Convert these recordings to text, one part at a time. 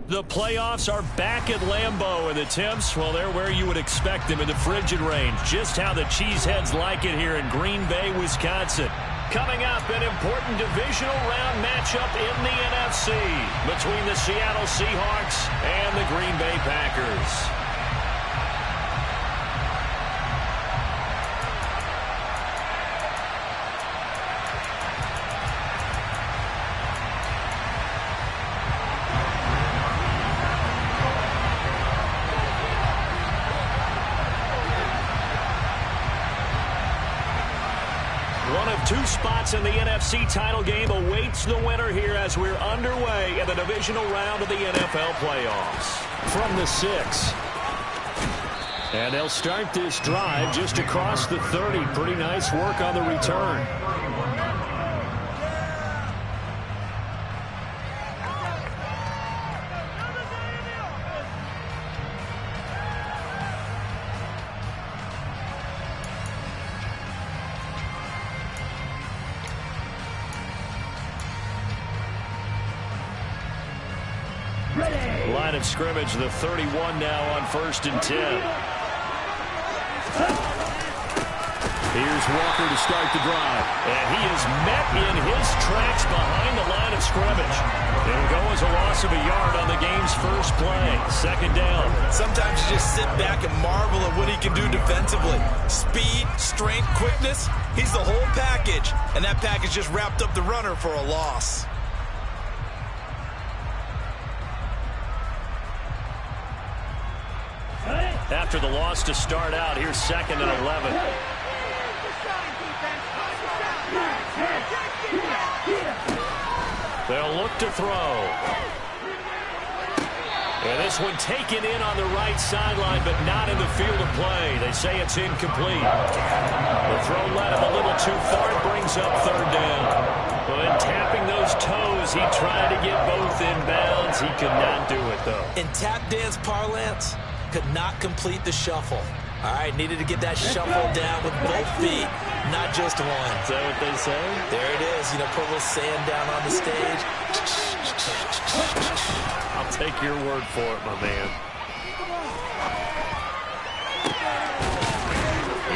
The playoffs are back at Lambeau, and the temps, well, they're where you would expect them in the frigid range. Just how the Cheeseheads like it here in Green Bay, Wisconsin. Coming up, an important divisional round matchup in the NFC between the Seattle Seahawks and the Green Bay Packers. Two spots in the NFC title game awaits the winner here as we're underway in the divisional round of the NFL playoffs. From the 6. And they'll start this drive just across the 30. Pretty nice work on the return. Line of scrimmage, the 31 now on 1st and 10. Here's Walker to start the drive. And he is met in his tracks behind the line of scrimmage. It'll go as a loss of a yard on the game's first play. 2nd down. Sometimes you just sit back and marvel at what he can do defensively. Speed, strength, quickness. He's the whole package. And that package just wrapped up the runner for a loss. After the loss to start out, here's 2nd and 11. They'll look to throw. And this one taken in on the right sideline, but not in the field of play. They say it's incomplete. The throw led him a little too far. It brings up 3rd down. Well, in tapping those toes, he tried to get both inbounds. He could not do it, though. In tap dance parlance, could not complete the shuffle. All right, needed to get that shuffle down with both feet, not just one. Is that what they say? There it is. You know, put a little sand down on the stage. I'll take your word for it, my man.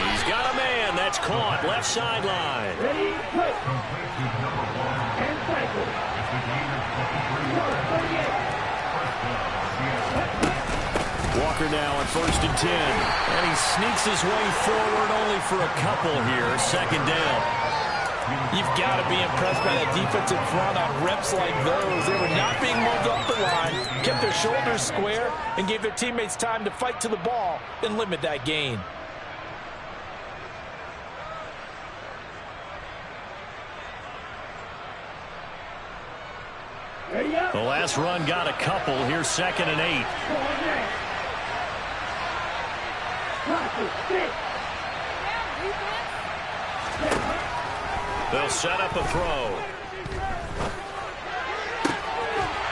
He's got a man. That's caught. Left sideline. Ready, quick. And cycle. Walker now on 1st and 10. And he sneaks his way forward only for a couple here. 2nd down. You've got to be impressed by that defensive front on reps like those. They were not being moved up the line, kept their shoulders square, and gave their teammates time to fight to the ball and limit that gain. The last run got a couple. Here's 2nd and 8. They'll set up a throw.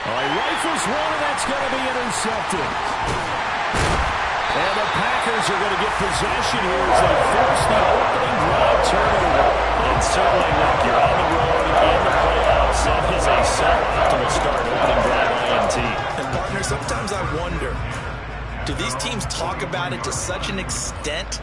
He rifles one, and that's going to be intercepted. And the Packers are going to get possession here as they force the opening drive turnover. And certainly, look, you're on the road in the playoffs. That is a suboptimal start, opening drive INT. And partner, sometimes I wonder, do these teams talk about it to such an extent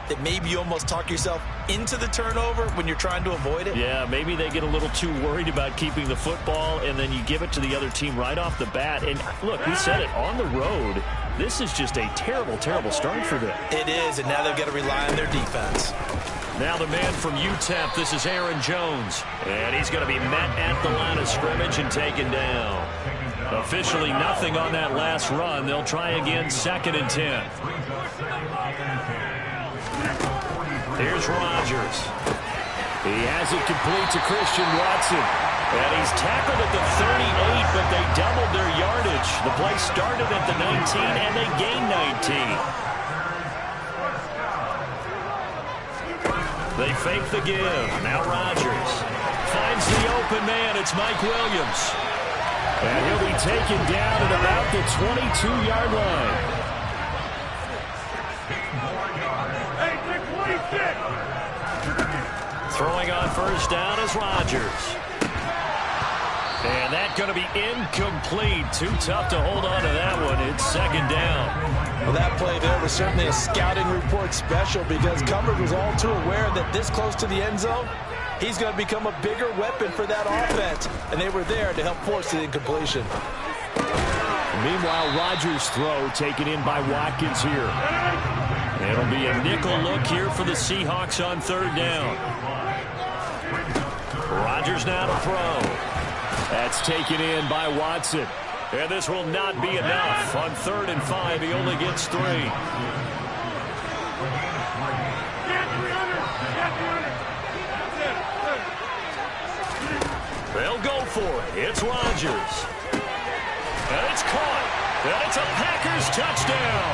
that maybe you almost talk yourself into the turnover when you're trying to avoid it? Yeah, maybe they get a little too worried about keeping the football, and then you give it to the other team right off the bat. And look, we said it, on the road, this is just a terrible, terrible start for them. It is, and now they've got to rely on their defense. Now the man from UTEP, this is Aaron Jones. And he's going to be met at the line of scrimmage and taken down. Officially nothing on that last run. They'll try again, 2nd and 10. Here's Rodgers. He has it complete to Christian Watson. And he's tackled at the 38, but they doubled their yardage. The play started at the 19, and they gained 19. They fake the give. Now Rodgers finds the open man. It's Mike Williams. And he'll be taken down at about the 22-yard line. Throwing on 1st down is Rodgers. And that's going to be incomplete. Too tough to hold on to that one. It's second down. Well, that play there was certainly a scouting report special because Cumberland was all too aware that this close to the end zone, he's going to become a bigger weapon for that offense. And they were there to help force the incompletion. Meanwhile, Rodgers' throw taken in by Watkins here. It'll be a nickel look here for the Seahawks on third down. Rodgers now to throw. That's taken in by Watson. And this will not be enough. On 3rd and 5, he only gets 3. They'll go for it. It's Rodgers. And it's caught. And it's a Packers touchdown.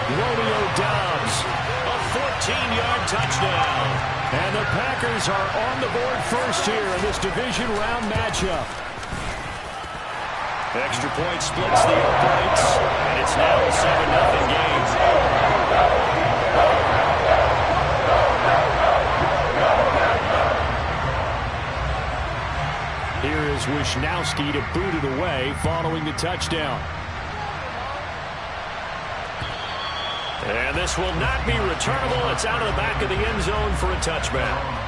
Romeo Doubs, a 14-yard touchdown. And the Packers are on the board first here in this division round matchup. Extra point splits the uprights, and it's now a 7-0 game. Here is Wisnowski to boot it away following the touchdown. And this will not be returnable. It's out of the back of the end zone for a touchback.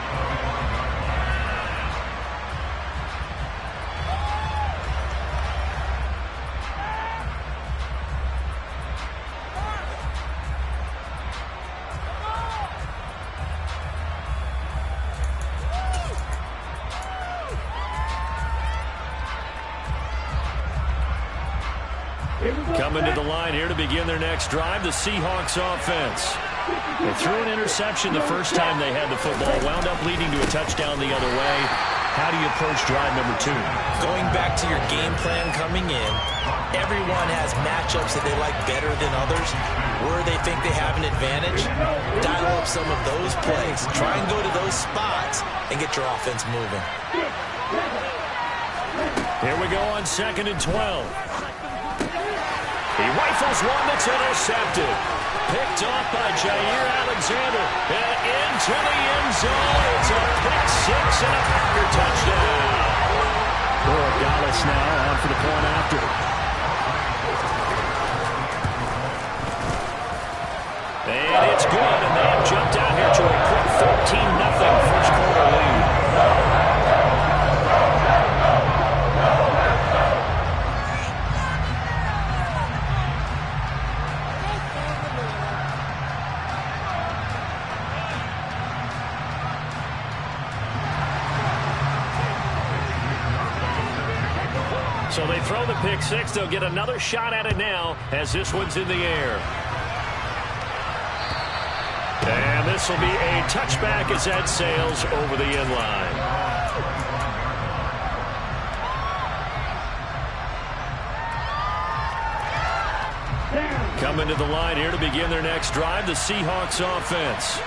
Coming to the line here to begin their next drive, the Seahawks offense. They threw an interception the first time they had the football, wound up leading to a touchdown the other way. How do you approach drive number 2? Going back to your game plan coming in, everyone has matchups that they like better than others. Where they think they have an advantage, dial up some of those plays. Try and go to those spots and get your offense moving. Here we go on 2nd and 12. He rifles one that's intercepted. Picked off by Jair Alexander. And into the end zone. It's a pick 6 and a Packer touchdown. Borregales now on for the point after. And it's good. And they have jumped out here to a quick 14-0 first quarter lead. So they throw the pick 6. They'll get another shot at it now as this one's in the air. And this will be a touchback as that sails over the end line. Coming to the line here to begin their next drive, the Seahawks offense.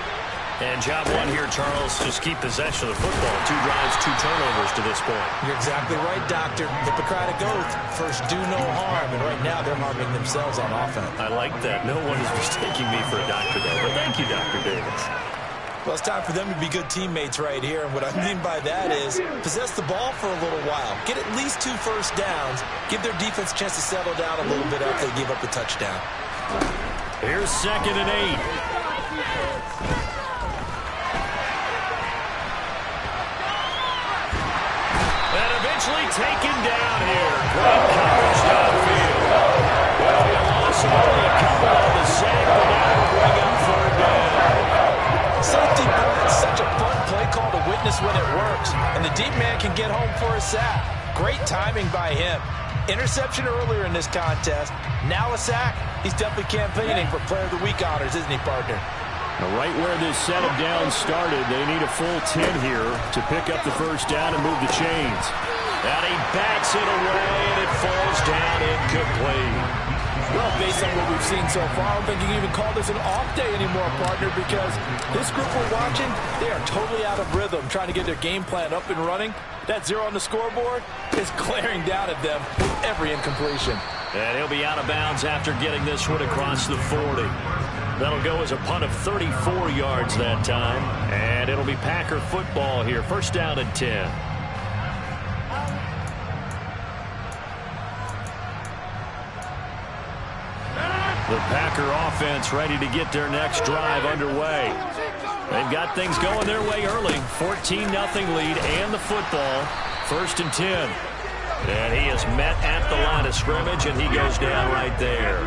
And job 1 here, Charles, just keep possession of the football. 2 drives, 2 turnovers to this point. You're exactly right, Doctor. Hippocratic oath, first do no harm, and right now they're harming themselves on offense. I like that. No one is mistaking me for a doctor, though. But thank you, Dr. Davis. Well, it's time for them to be good teammates right here, and what I mean by that is possess the ball for a little while. Get at least 2 first downs. Give their defense a chance to settle down a little bit after they give up the touchdown. Here's 2nd and 8. Eventually taken down here. Great coverage downfield. Well, the loss of only a couple on the sack, but now will bring up 3rd down. Safety, boy, it's such a fun play call to witness when it works. And the deep man can get home for a sack. Great timing by him. Interception earlier in this contest. Now a sack. He's definitely campaigning for Player of the Week honors, isn't he, partner? Right where this set of downs started, they need a full 10 here to pick up the first down and move the chains. And he bats it away, and it falls down incomplete. Well, based on what we've seen so far, I don't think you can even call this an off day anymore, partner, because this group we're watching, they are totally out of rhythm, trying to get their game plan up and running. That 0 on the scoreboard is glaring down at them with every incompletion. And he'll be out of bounds after getting this one across the 40. That'll go as a punt of 34 yards that time. And it'll be Packer football here. First down and 10. The Packer offense ready to get their next drive underway. They've got things going their way early. 14-0 lead and the football. 1st and 10. And he is met at the line of scrimmage, and he goes down right there.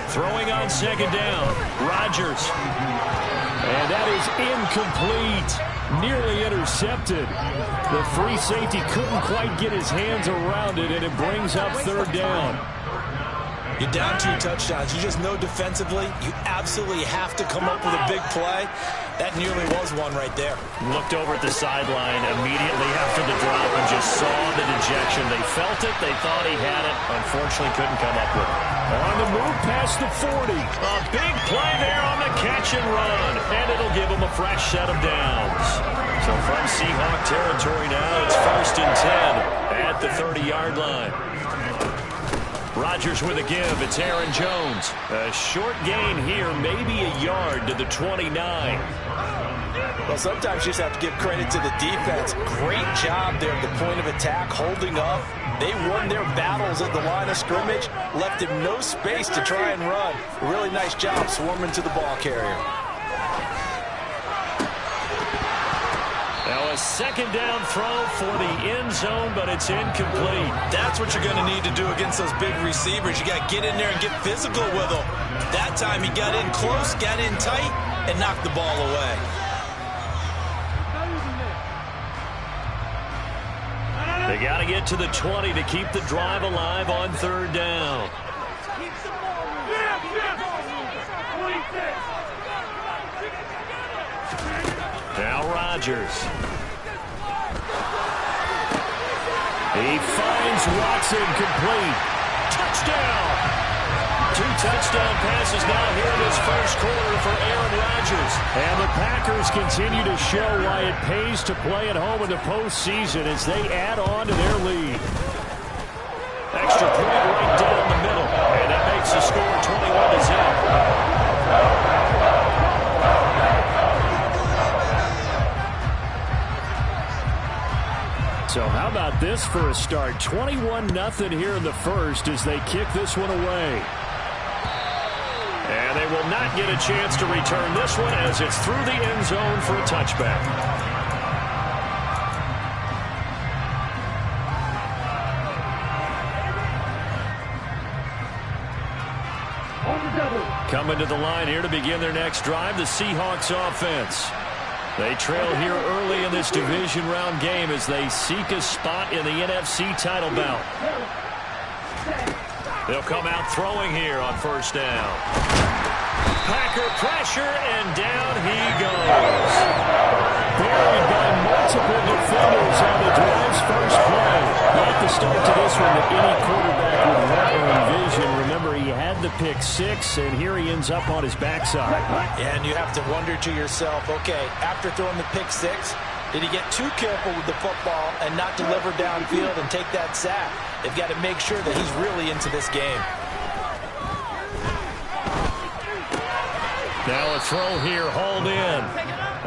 Throwing on 2nd down. Rodgers. And that is incomplete. Nearly intercepted. The free safety couldn't quite get his hands around it, and it brings up 3rd down. You're down 2 touchdowns. You just know defensively you absolutely have to come up with a big play. That nearly was one right there. Looked over at the sideline immediately after the drop and just saw the dejection. They felt it. They thought he had it. Unfortunately, couldn't come up with it. On the move past the 40. A big play there on the catch and run. And it'll give him a fresh set of downs. So from Seahawk territory now, it's 1st and 10 at the 30-yard line. Rodgers with a give. It's Aaron Jones. A short gain here, maybe a yard to the 29. Well, sometimes you just have to give credit to the defense. Great job there at the point of attack, holding up. They won their battles at the line of scrimmage, left him no space to try and run. Really nice job swarming to the ball carrier. Now a 2nd down throw for the end zone, but it's incomplete. That's what you're going to need to do against those big receivers. You got to get in there and get physical with them. That time he got in close, got in tight, and knocked the ball away. They got to get to the 20 to keep the drive alive on 3rd down. Now Rodgers. He finds Watson complete. Touchdown! 2 touchdown passes now here in this 1st quarter for Aaron Rodgers. And the Packers continue to show why it pays to play at home in the postseason as they add on to their lead. Extra point right down the middle. And that makes the score 21-0. So how about this for a start? 21-0 here in the 1st as they kick this one away. And they will not get a chance to return this one as it's through the end zone for a touchback. Coming to the line here to begin their next drive, the Seahawks offense. They trail here early in this division round game as they seek a spot in the NFC title bout. They'll come out throwing here on 1st down. Packer pressure, and down he goes. Buried by multiple defenders on the drive's 1st play. Not the start to this one that any quarterback would want or envision. Remember, he had the pick 6, and here he ends up on his backside. And you have to wonder to yourself, okay, after throwing the pick 6, did he get too careful with the football and not deliver downfield and take that sack? They've got to make sure that he's really into this game. Now a throw here, hauled in.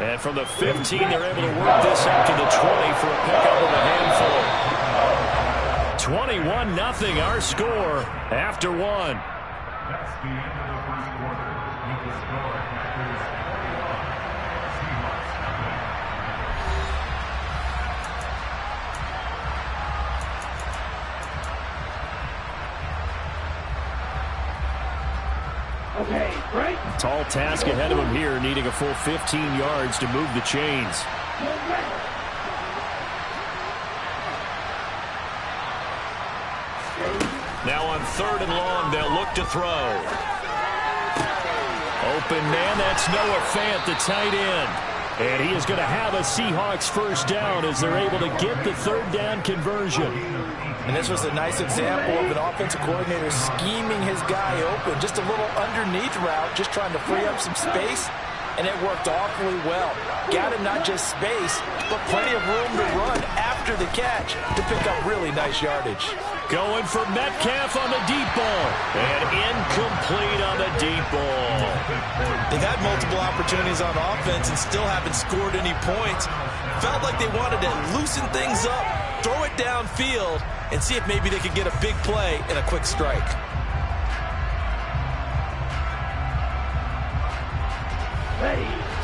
And from the 15, they're able to work this up to the 20 for a pickup of a handful. 21-0 our score after 1. That's the end of the 1st quarter. With the score, Packers 40, Seahawks 7. Okay, right. Tall task ahead of him here, needing a full 15 yards to move the chains. Now on 3rd and long, they'll look to throw. Open man, that's Noah Fant, the tight end. And he is going to have a Seahawks 1st down as they're able to get the 3rd down conversion. And this was a nice example of an offensive coordinator scheming his guy open. Just a little underneath route, just trying to free up some space. And it worked awfully well. Got him not just space, but plenty of room to run after the catch to pick up really nice yardage. Going for Metcalf on the deep ball. And incomplete on the deep ball. They've had multiple opportunities on offense and still haven't scored any points. Felt like they wanted to loosen things up, throw it downfield and see if maybe they could get a big play and a quick strike.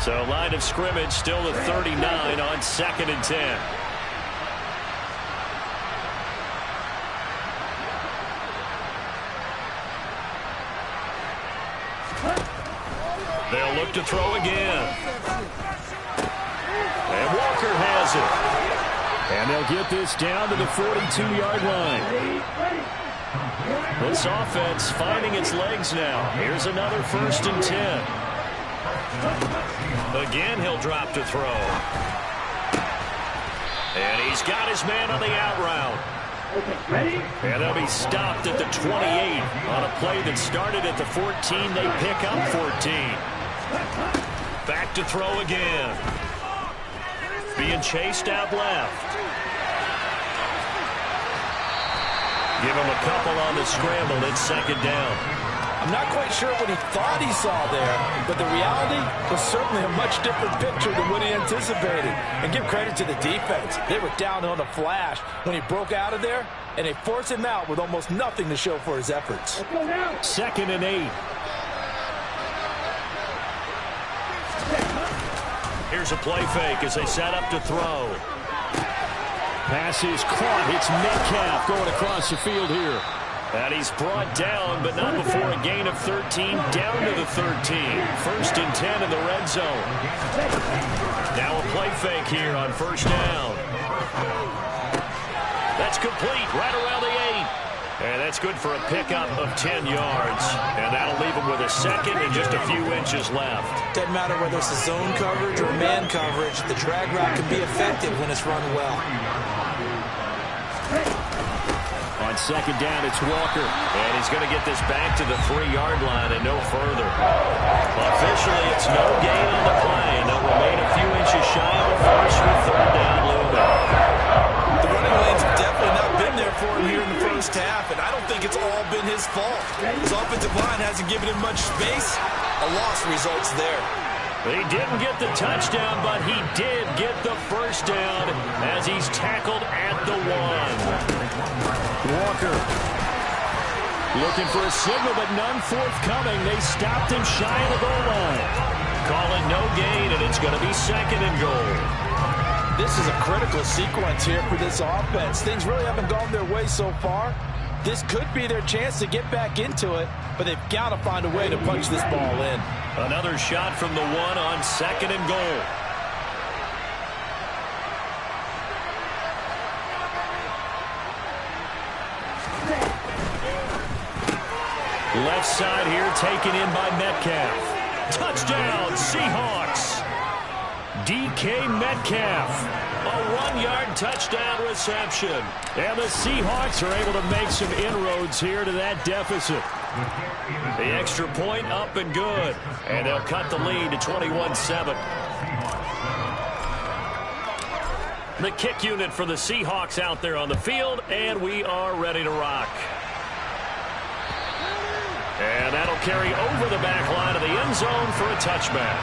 So line of scrimmage still at 39 on 2nd and 10. They'll look to throw again. And Walker has it. And they'll get this down to the 42-yard line. This offense finding its legs now. Here's another 1st and 10. Again, he'll drop to throw. And he's got his man on the out route. And they'll be stopped at the 28 on a play that started at the 14. They pick up 14. Back to throw again. Being chased out left. Give him a couple on the scramble. It's 2nd down. I'm not quite sure what he thought he saw there, but the reality was certainly a much different picture than what he anticipated. And give credit to the defense. They were down on a flash when he broke out of there, and they forced him out with almost nothing to show for his efforts. 2nd and 8. Here's a play fake as they set up to throw. Pass is caught. It's Metcalf going across the field here. And he's brought down, but not before a gain of 13, down to the 13. 1st and 10 in the red zone. Now a play fake here on 1st down. That's complete right around the 8. And that's good for a pickup of 10 yards. And that'll leave him with a 2nd and just a few inches left. Doesn't matter whether it's a zone coverage or man coverage, the drag route can be effective when it's run well. On 2nd down, it's Walker. And he's going to get this back to the 3-yard line and no further. Officially, it's no gain on the play, and they'll remain a few inches shy of a first with 3rd down looming. The running lanes have definitely not been there for him here in the first half, and I don't think it's all been his fault. His offensive line hasn't given him much space. A loss results there. He didn't get the touchdown, but he did get the 1st down as he's tackled at the 1. Walker looking for a signal, but none forthcoming. They stopped him shy of the goal line. Call it no gain, and it's going to be 2nd and goal. This is a critical sequence here for this offense. Things really haven't gone their way so far. This could be their chance to get back into it, but they've got to find a way to punch this ball in. Another shot from the 1 on 2nd and goal. Left side here taken in by Metcalf. Touchdown, Seahawks. DK Metcalf. A 1-yard touchdown reception. And the Seahawks are able to make some inroads here to that deficit. The extra point up and good. And they'll cut the lead to 21-7. The kick unit for the Seahawks out there on the field, and we are ready to rock. And that'll carry over the back line of the end zone for a touchback.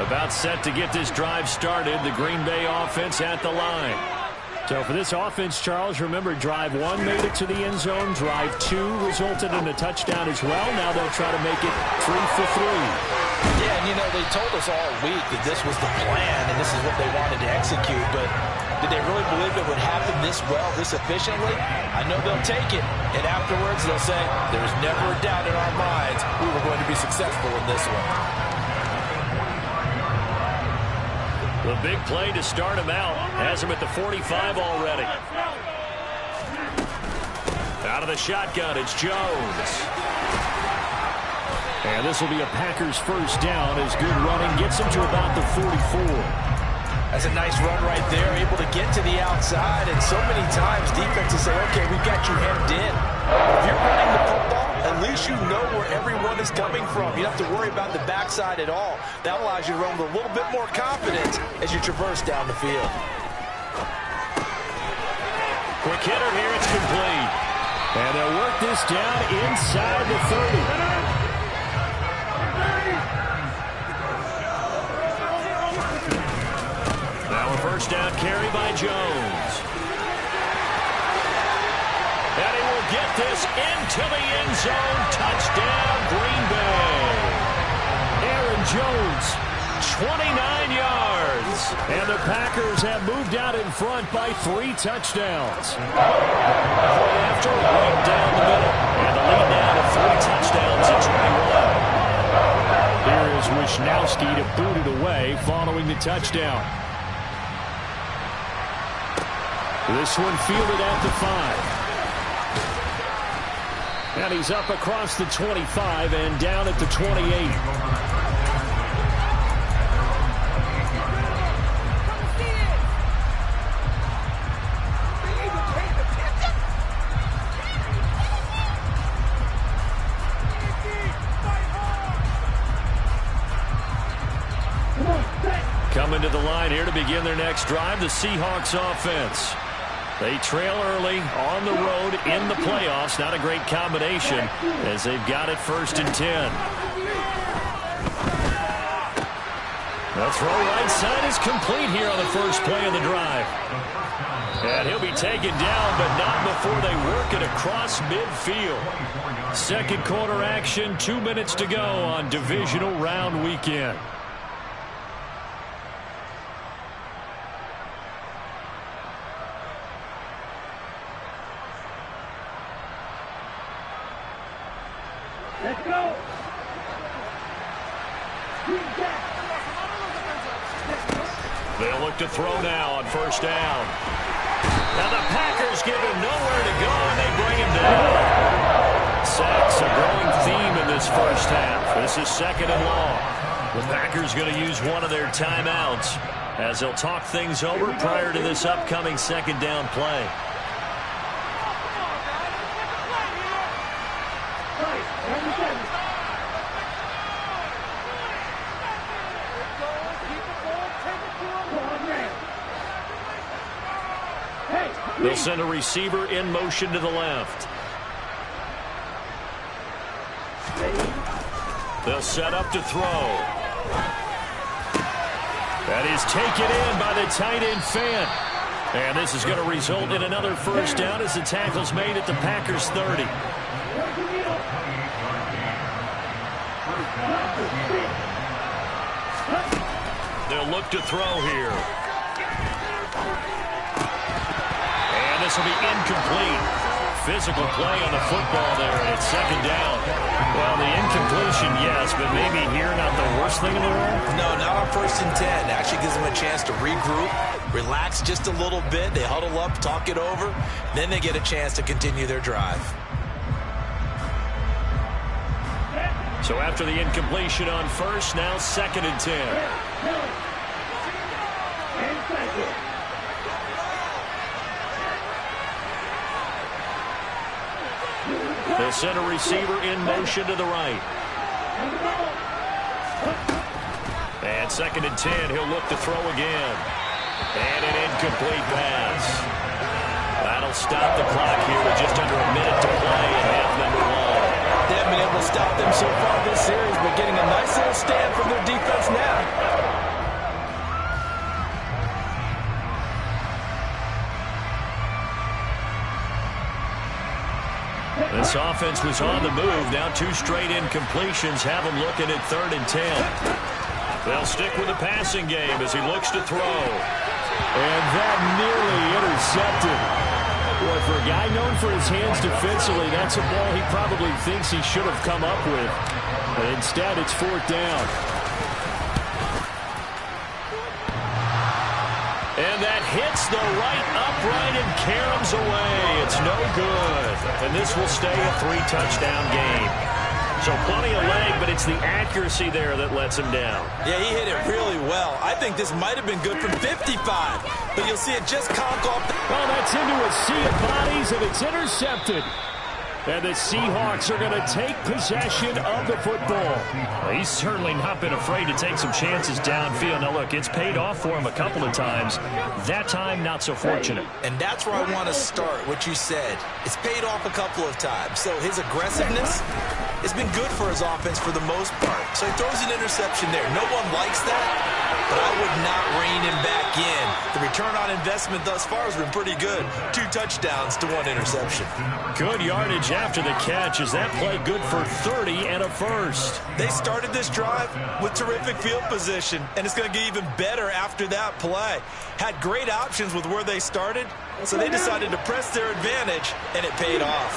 About set to get this drive started, the Green Bay offense at the line. So for this offense, Charles, remember, drive 1 made it to the end zone. Drive 2 resulted in a touchdown as well. Now they'll try to make it 3 for 3. Yeah, and you know, they told us all week that this was the plan and this is what they wanted to execute, but did they really believe it would happen this well, this efficiently? I know they'll take it, and afterwards they'll say, there was never a doubt in our minds we were going to be successful in this one. The big play to start him out has him at the 45 already. Out of the shotgun, it's Jones. And this will be a Packers 1st down as good running gets him to about the 44. That's a nice run right there, able to get to the outside, and so many times defenses say, okay, we've got you hemmed in. If you're running the football, at least you know where everyone is coming from. You don't have to worry about the backside at all. That allows you to run with a little bit more confidence as you traverse down the field. Quick hitter here, it's complete. And they'll work this down inside the 30. carry by Jones. And he will get this into the end zone. Touchdown, Green Bay. Aaron Jones, 29 yards. And the Packers have moved out in front by 3 touchdowns. Right after, right down the middle. And the lead now to 3 touchdowns at 21. Here is Wishnowski to boot it away following the touchdown. This one fielded at the 5. And he's up across the 25 and down at the 28. Coming to the line here to begin their next drive, the Seahawks offense. They trail early on the road in the playoffs. Not a great combination as they've got it 1st and 10. The throw right side is complete here on the first play of the drive. And he'll be taken down, but not before they work it across midfield. Second quarter action, 2 minutes to go on divisional round weekend. Let's go. They'll look to throw now on 1st down. Now the Packers give him nowhere to go, and they bring him down. Sacks a growing theme in this first half. This is 2nd and long. The Packers going to use one of their timeouts as they'll talk things over prior to this upcoming 2nd down play. They'll send a receiver in motion to the left. They'll set up to throw. That is taken in by the tight end Fant. And this is going to result in another 1st down as the tackle's made at the Packers 30. They'll look to throw here. This will be incomplete. Physical play on the football there, and it's 2nd down. Well, the incompletion, yes, but maybe here not the worst thing in the world? No, not on 1st and 10. Actually gives them a chance to regroup, relax just a little bit. They huddle up, talk it over. Then they get a chance to continue their drive. So after the incompletion on 1st, now 2nd and 10. They'll send a receiver in motion to the right. And 2nd and 10, he'll look to throw again. And an incomplete pass. That'll stop the clock here with just under a minute to play in half number 1. They haven't been able to stop them so far this series, but getting a nice little stand from their defense now. This offense was on the move. Now 2 straight incompletions have them looking at 3rd and 10. They'll stick with the passing game as he looks to throw. And that nearly intercepted. Boy, for a guy known for his hands defensively, that's a ball he probably thinks he should have come up with. But instead, it's 4th down. And that hits the right upright and caroms away. It's no good. And this will stay a 3-touchdown game. So plenty of leg, but it's the accuracy there that lets him down. Yeah, he hit it really well. I think this might have been good from 55. But you'll see it just conk off. Well, that's into a sea of bodies, and it's intercepted. And the Seahawks are going to take possession of the football. Well, he's certainly not been afraid to take some chances downfield. Now, look, it's paid off for him a couple of times. That time, not so fortunate. And that's where I want to start, what you said. It's paid off a couple of times. So his aggressiveness has been good for his offense for the most part. So he throws an interception there. No one likes that. but I would not rein him back in. The return on investment thus far has been pretty good. 2 touchdowns to 1 interception. Good yardage after the catch. Is that play good for 30 and a first? They started this drive with terrific field position, and it's going to get even better after that play. Had great options with where they started, so they decided to press their advantage, and it paid off.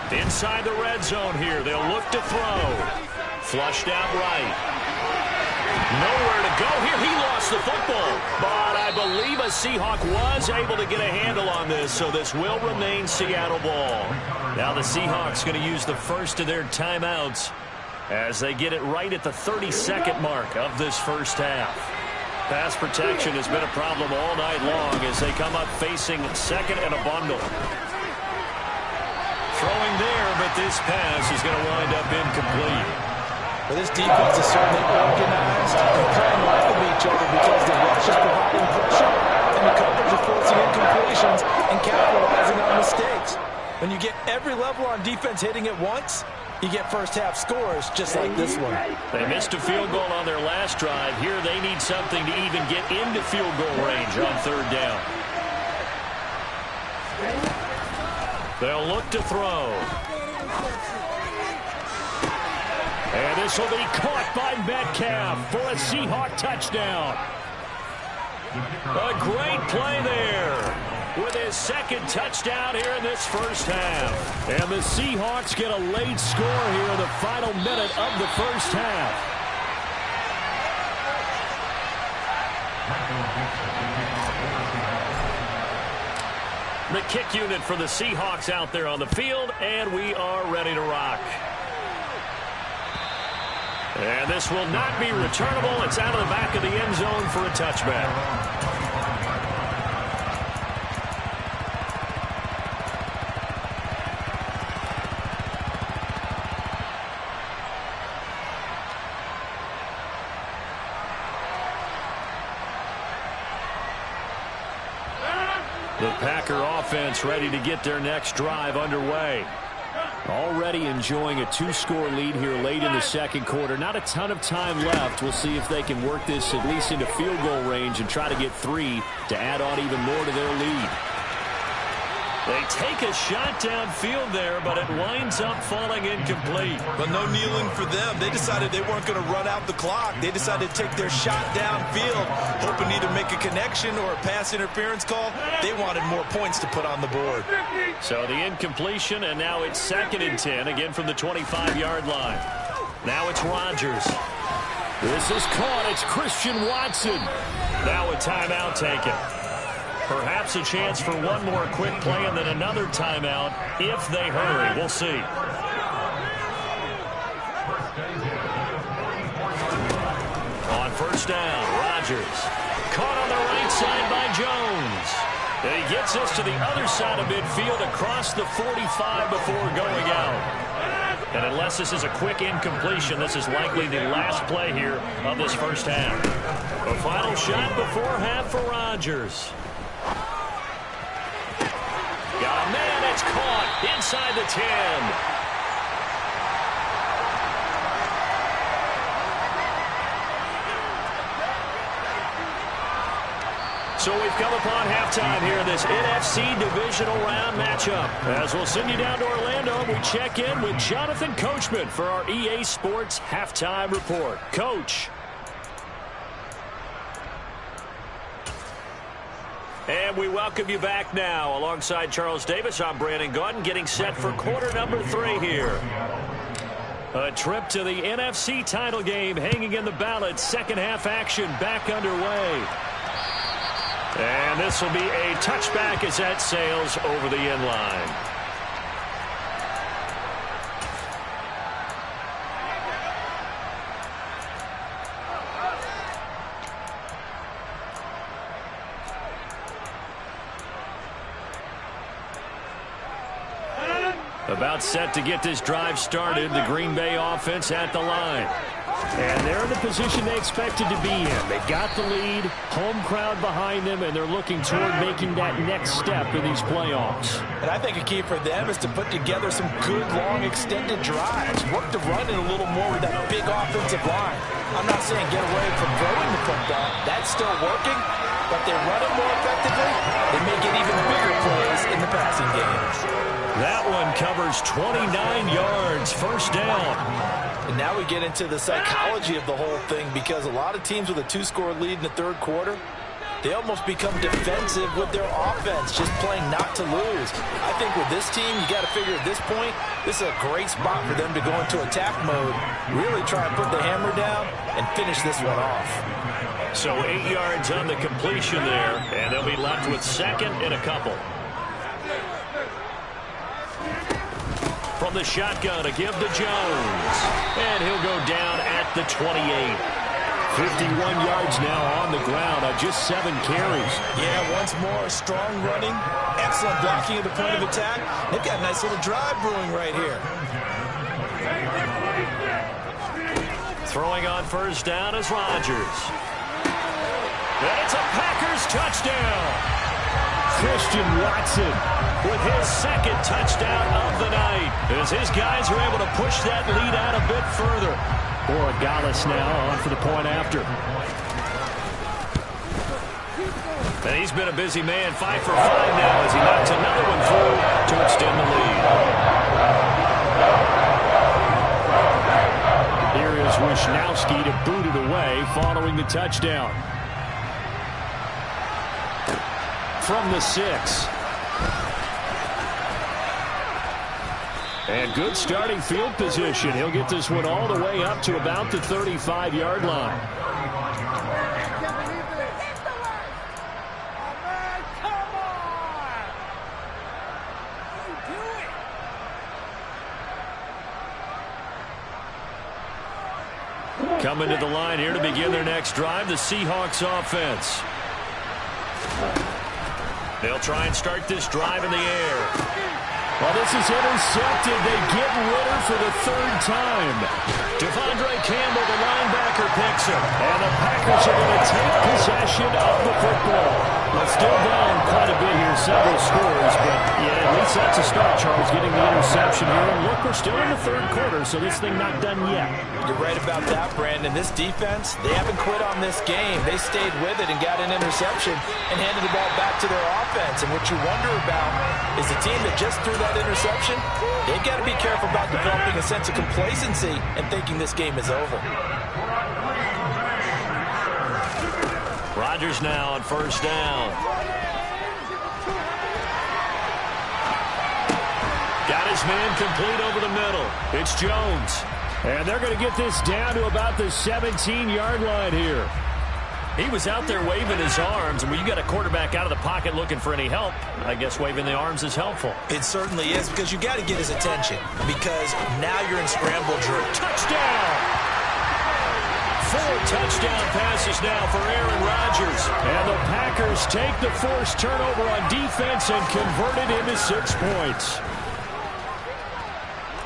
Inside the red zone here. They'll look to throw. Flushed out right. Nowhere to go here. He lost the football. But I believe a Seahawk was able to get a handle on this, so this will remain Seattle ball. Now the Seahawks going to use the first of their timeouts as they get it right at the 30-second mark of this first half. Pass protection has been a problem all night long as they come up facing second and a bundle. Throwing there, but this pass is going to wind up incomplete. Well, this defense is certainly organized and playing off of each other because the rush is providing pressure and the coverage is forcing incompletions and capitalizing on mistakes. When you get every level on defense hitting at once, you get first-half scores just like this one. They missed a field goal on their last drive. Here they need something to even get into field goal range on third down. They'll look to throw. And this will be caught by Metcalf for a Seahawk touchdown. A great play there with his second touchdown here in this first half. And the Seahawks get a late score here in the final minute of the first half. The kick unit for the Seahawks out there on the field, and we are ready to rock. And this will not be returnable. It's out of the back of the end zone for a touchback. The Packer offense ready to get their next drive underway. Already enjoying a 2-score lead here late in the second quarter. Not a ton of time left. We'll see if they can work this at least into field goal range and try to get 3 to add on even more to their lead. They take a shot downfield there, but it winds up falling incomplete. But no kneeling for them. They decided they weren't going to run out the clock. They decided to take their shot downfield, hoping either make a connection or a pass interference call. They wanted more points to put on the board. So the incompletion, and now it's 2nd and 10, again from the 25-yard line. Now it's Rodgers. This is caught. It's Christian Watson. Now a timeout taken. Perhaps a chance for one more quick play and then another timeout if they hurry. We'll see. On first down, Rodgers. Caught on the right side by Jones. And he gets us to the other side of midfield across the 45 before going out. And unless this is a quick incompletion, this is likely the last play here of this first half. A final shot before half for Rodgers. Got a man, it's caught inside the 10. So we've come upon halftime here in this NFC Divisional Round matchup. As we'll send you down to Orlando, we check in with Jonathan Coachman for our EA Sports Halftime Report. Coach. And we welcome you back now. Alongside Charles Davis, I'm Brandon Gaudin, getting set for quarter number 3 here. A trip to the NFC title game hanging in the balance. Second half action back underway. And this will be a touchback as that sails over the end line. About set to get this drive started. The Green Bay offense at the line. And they're in the position they expected to be in. They got the lead, home crowd behind them, and they're looking toward making that next step in these playoffs. And I think a key for them is to put together some good, long, extended drives. Work the run in a little more with that big offensive line. I'm not saying get away from throwing the football. That's still working, but they run it more effectively. They may get even bigger plays in the passing game. That one covers 29 yards, first down. And now we get into the psychology of the whole thing, because a lot of teams with a 2-score lead in the third quarter, they almost become defensive with their offense, just playing not to lose. I think with this team, you got to figure at this point, this is a great spot for them to go into attack mode, really try and put the hammer down and finish this one off. So 8 yards on the completion there, and they'll be left with second and a couple. From the shotgun, a give to Jones. And he'll go down at the 28. 51 yards now on the ground on just 7 carries. Yeah, once more, strong running, excellent blocking at the point of attack. They've got a nice little drive brewing right here. Throwing on first down is Rodgers. And it's a Packers touchdown. Christian Watson with his second touchdown of the night, as his guys are able to push that lead out a bit further. Borregales now on for the point after. And he's been a busy man, 5 for 5 now as he knocks another one through to extend the lead. Here is Wishnowsky to boot it away following the touchdown. From the 6. And good starting field position. He'll get this one all the way up to about the 35-yard line. Coming to the line here to begin their next drive, the Seahawks offense. They'll try and start this drive in the air. Well, this is intercepted. They get Ritter for the 3rd time. Devondre Campbell, the linebacker, picks him. And the Packers are going to take possession of the football. Well, still down quite a bit here, several scores. But, yeah, at least that's a start, Charles, getting the interception here. And look, we're still in the 3rd quarter, so this thing not done yet. You're right about that, Brandon. This defense, they haven't quit on this game. They stayed with it and got an interception and handed the ball back to their offense. And what you wonder about is the team that just threw that interception, they've got to be careful about developing a sense of complacency and thinking this game is over. Rodgers now on first down. Got his man complete over the middle. It's Jones. And they're going to get this down to about the 17-yard line here. He was out there waving his arms, and when you got a quarterback out of the pocket looking for any help, I guess waving the arms is helpful. It certainly is, because you got to get his attention, because now you're in scramble drill. Touchdown! 4 touchdown passes now for Aaron Rodgers. And the Packers take the forced turnover on defense and convert it into 6 points.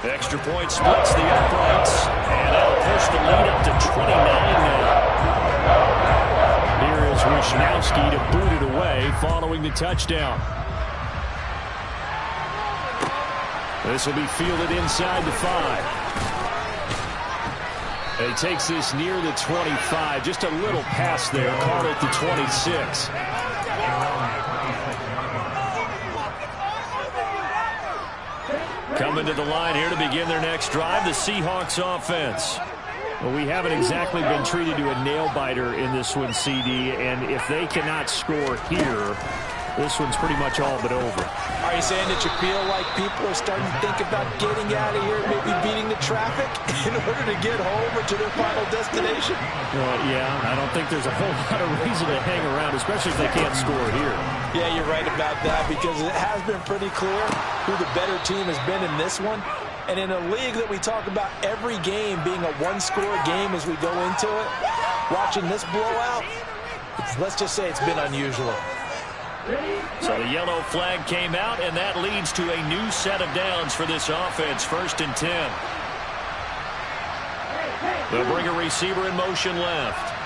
Extra point splits the uprights, and that'll push the lead up to 29 now. Here is Wishnowsky to boot it away following the touchdown. This will be fielded inside the 5. And he takes this near the 25. Just a little pass there. Call it the 26. Coming to the line here to begin their next drive, the Seahawks offense. Well, we haven't exactly been treated to a nail-biter in this one, CD, and if they cannot score here, this one's pretty much all but over. Are you saying that you feel like people are starting to think about getting out of here, maybe beating the traffic in order to get home or to their final destination? Well, yeah, I don't think there's a whole lot of reason to hang around, especially if they can't score here. Yeah, you're right about that, because it has been pretty clear who the better team has been in this one. And in a league that we talk about every game being a one-score game as we go into it, watching this blowout, let's just say it's been unusual. So the yellow flag came out, and that leads to a new set of downs for this offense. 1st and 10. They'll bring a receiver in motion left.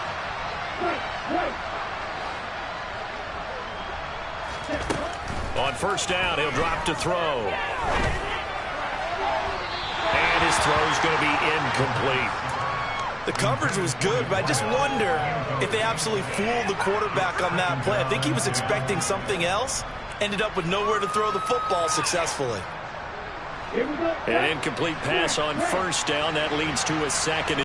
On first down, he'll drop to throw. And his throw's going to be incomplete. The coverage was good, but I just wonder if they absolutely fooled the quarterback on that play. I think he was expecting something else, ended up with nowhere to throw the football successfully. An incomplete pass on first down. That leads to a second.